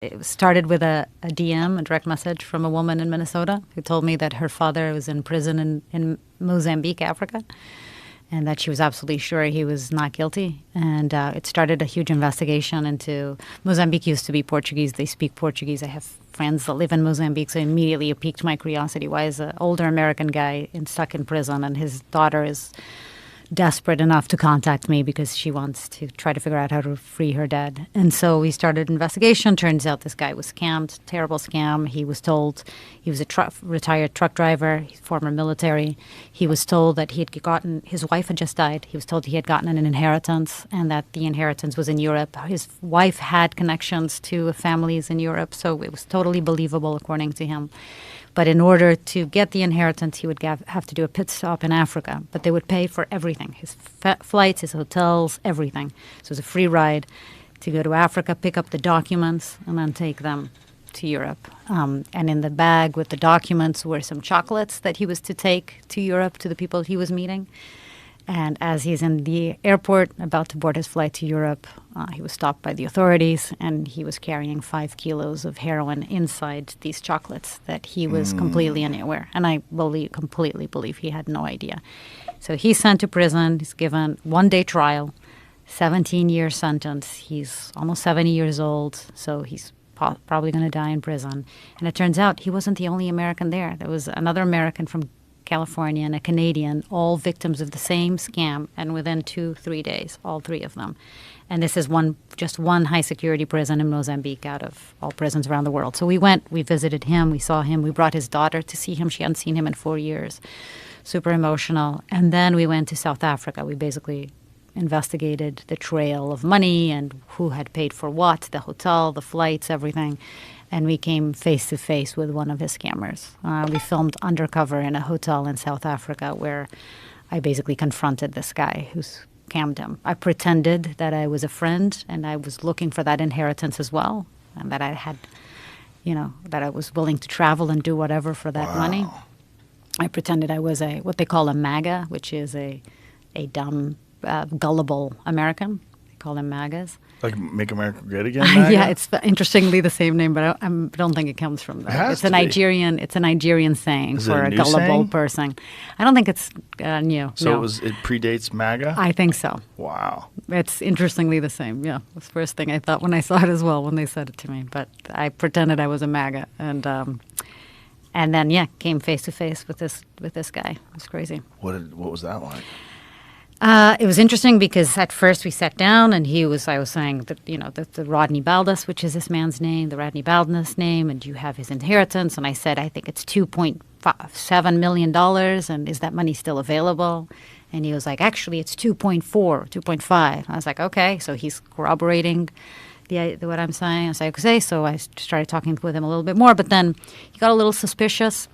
It started with a DM, a direct message from a woman in Minnesota who told me that her father was in prison in Mozambique, Africa, and that she was absolutely sure he was not guilty. And it started a huge investigation into Mozambique. Used to be Portuguese. They speak Portuguese. I have friends that live in Mozambique, so immediately it piqued my curiosity. Why is an older American guy stuck in prison and his daughter is desperate enough to contact me because she wants to try to figure out how to free her dad? And so we started an investigation. Turns out this guy was scammed, terrible scam. He was told he was a retired truck driver, former military. He was told that he had gotten, his wife had just died. He was told he had gotten an inheritance and that the inheritance was in Europe. His wife had connections to families in Europe, so it was totally believable according to him. But in order to get the inheritance, he would have to do a pit stop in Africa. But they would pay for everything, his flights, his hotels, everything. So it was a free ride to go to Africa, pick up the documents, and then take them to Europe. And in the bag with the documents were some chocolates that he was to take to Europe to the people he was meeting. And as he's in the airport about to board his flight to Europe, he was stopped by the authorities, and he was carrying 5 kilos of heroin inside these chocolates that he was completely unaware. And I completely believe he had no idea. So he's sent to prison. He's given 1-day trial, 17-year sentence. He's almost 70 years old, so he's probably going to die in prison. And it turns out he wasn't the only American there. There was another American from California and a Canadian, all victims of the same scam, and within 2-3 days, all 3 of them. And this is just one high-security prison in Mozambique out of all prisons around the world. So we went, we visited him, we saw him, we brought his daughter to see him. She hadn't seen him in 4 years. Super emotional. And then we went to South Africa. We basically investigated the trail of money and who had paid for what, the hotel, the flights, everything. And we came face-to-face with one of his scammers. We filmed undercover in a hotel in South Africa where I basically confronted this guy who scammed him. I pretended that I was a friend and I was looking for that inheritance as well, and that I had, that I was willing to travel and do whatever for that money. I pretended I was what they call a MAGA, which is a dumb, gullible American. They call them MAGAs. Like Make America Great Again? MAGA? Yeah, it's interestingly the same name, but I don't think it comes from that. It's a Nigerian saying for a gullible saying? Person. I don't think it's new. So no. It predates MAGA? I think so. Wow. It's interestingly the same. Yeah, that's the first thing I thought when I saw it as well, when they said it to me. But I pretended I was a MAGA, and then came face to face with this guy. It was crazy. What was that like? It was interesting because at first we sat down and I was saying that, the Rodney Baldas, which is this man's name, the Rodney Baldas name, and you have his inheritance. And I said, I think it's $2.7 million. And is that money still available? And he was like, actually, it's 2.5. I was like, okay. So he's corroborating what I'm saying. I was like, okay. So I started talking with him a little bit more, but then he got a little suspicious.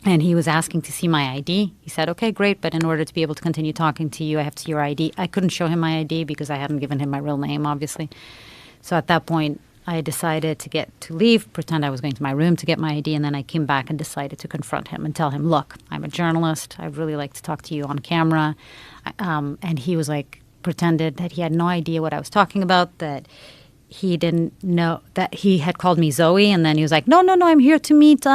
And he was asking to see my ID. He said, okay, great, but in order to be able to continue talking to you, I have to see your ID. I couldn't show him my ID because I hadn't given him my real name, obviously. So at that point, I decided to leave, pretend I was going to my room to get my ID, and then I came back and decided to confront him and tell him, look, I'm a journalist. I'd really like to talk to you on camera. And he was like, pretended that he had no idea what I was talking about, that he didn't know, that he had called me Zoe, and then he was like, no, I'm here to meet...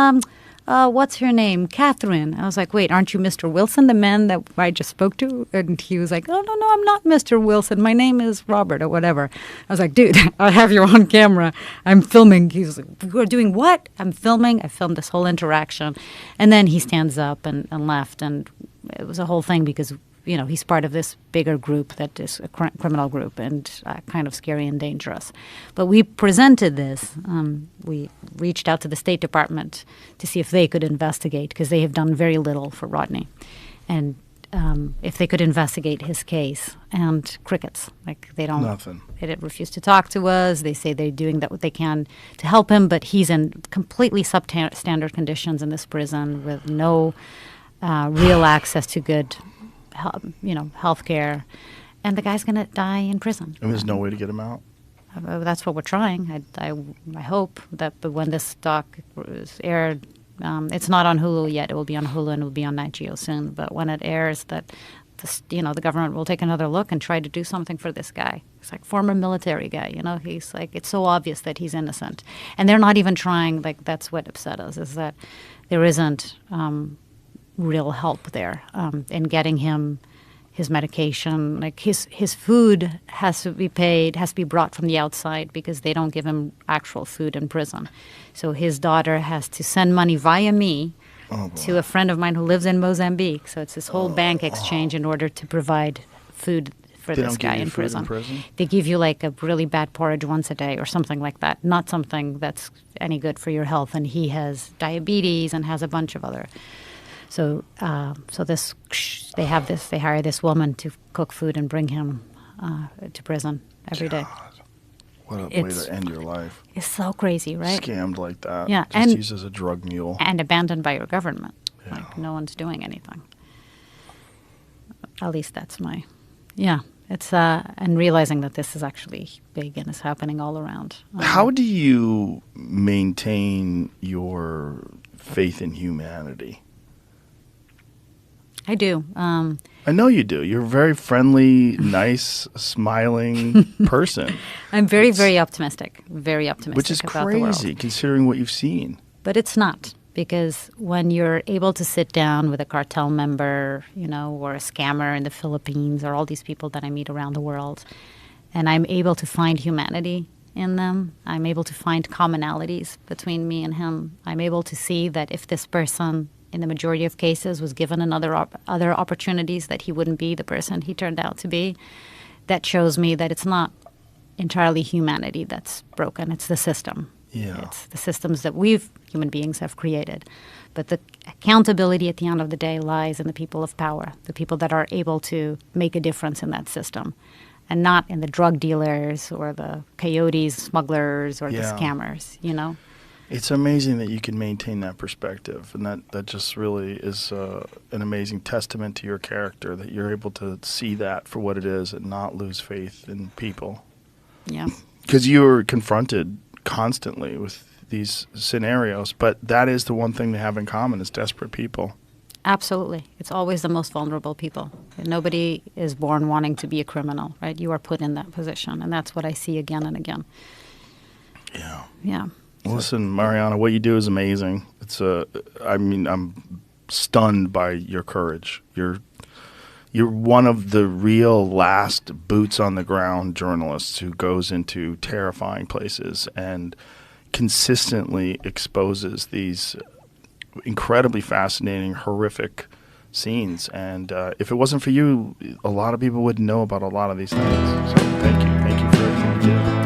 what's her name? Catherine. I was like, wait, aren't you Mr. Wilson, the man that I just spoke to? And he was like, oh, no, I'm not Mr. Wilson. My name is Robert or whatever. I was like, dude, I have you on camera. I'm filming. He's like, you're doing what? I'm filming. I filmed this whole interaction. And then he stands up and left. And it was a whole thing because, he's part of this bigger group that is a criminal group and kind of scary and dangerous. But we presented this. We reached out to the State Department to see if they could investigate, because they have done very little for Rodney. And if they could investigate his case, and crickets. Like, they don't... Nothing. They refuse to talk to us. They say they're doing what they can to help him, but he's in completely substandard conditions in this prison with no real access to good... health care, and the guy's going to die in prison. And there's no way to get him out? That's what we're trying. I hope that, but when this doc is aired, it's not on Hulu yet. It will be on Hulu and it will be on Nat Geo soon. But when it airs, that the government will take another look and try to do something for this guy. He's like former military guy, He's like, it's so obvious that he's innocent, and they're not even trying. Like, that's what upset us, is that there isn't real help there in getting him his medication. Like, his food has to be brought from the outside because they don't give him actual food in prison. So his daughter has to send money via me to a friend of mine who lives in Mozambique. So it's this whole bank exchange in order to provide food for this guy in prison. They give you like a really bad porridge once a day or something like that. Not something that's any good for your health. And he has diabetes and has a bunch of other. So they hire this woman to cook food and bring him to prison every day. What a way to end your life. It's so crazy, right? Scammed like that. Yeah. Just used as a drug mule. And abandoned by your government. Yeah. Like, no one's doing anything. At least that's my... Yeah. It's and realizing that this is actually big and is happening all around. How do you maintain your faith in humanity? I do. I know you do. You're a very friendly, nice, smiling person. I'm very optimistic. Very optimistic which is about the world. crazy considering what you've seen. But it's not, because when you're able to sit down with a cartel member, or a scammer in the Philippines, or all these people that I meet around the world, and I'm able to find humanity in them, I'm able to find commonalities between me and him. I'm able to see that if this person, in the majority of cases, was given other opportunities, that he wouldn't be the person he turned out to be. That shows me that it's not entirely humanity that's broken. It's the system. Yeah. It's the systems that human beings, have created. But the accountability at the end of the day lies in the people of power, the people that are able to make a difference in that system, and not in the drug dealers or the coyotes, smugglers, or the scammers, It's amazing that you can maintain that perspective, and that just really is an amazing testament to your character, that you're able to see that for what it is and not lose faith in people. Yeah. Because you were confronted constantly with these scenarios, but that is the one thing they have in common, is desperate people. Absolutely. It's always the most vulnerable people. Nobody is born wanting to be a criminal, right? You are put in that position, and that's what I see again and again. Yeah. Yeah. Listen, Mariana, what you do is amazing. I'm stunned by your courage. You're one of the real last boots on the ground journalists who goes into terrifying places and consistently exposes these incredibly fascinating, horrific scenes. And if it wasn't for you, a lot of people wouldn't know about a lot of these things. So thank you. Thank you for everything you did.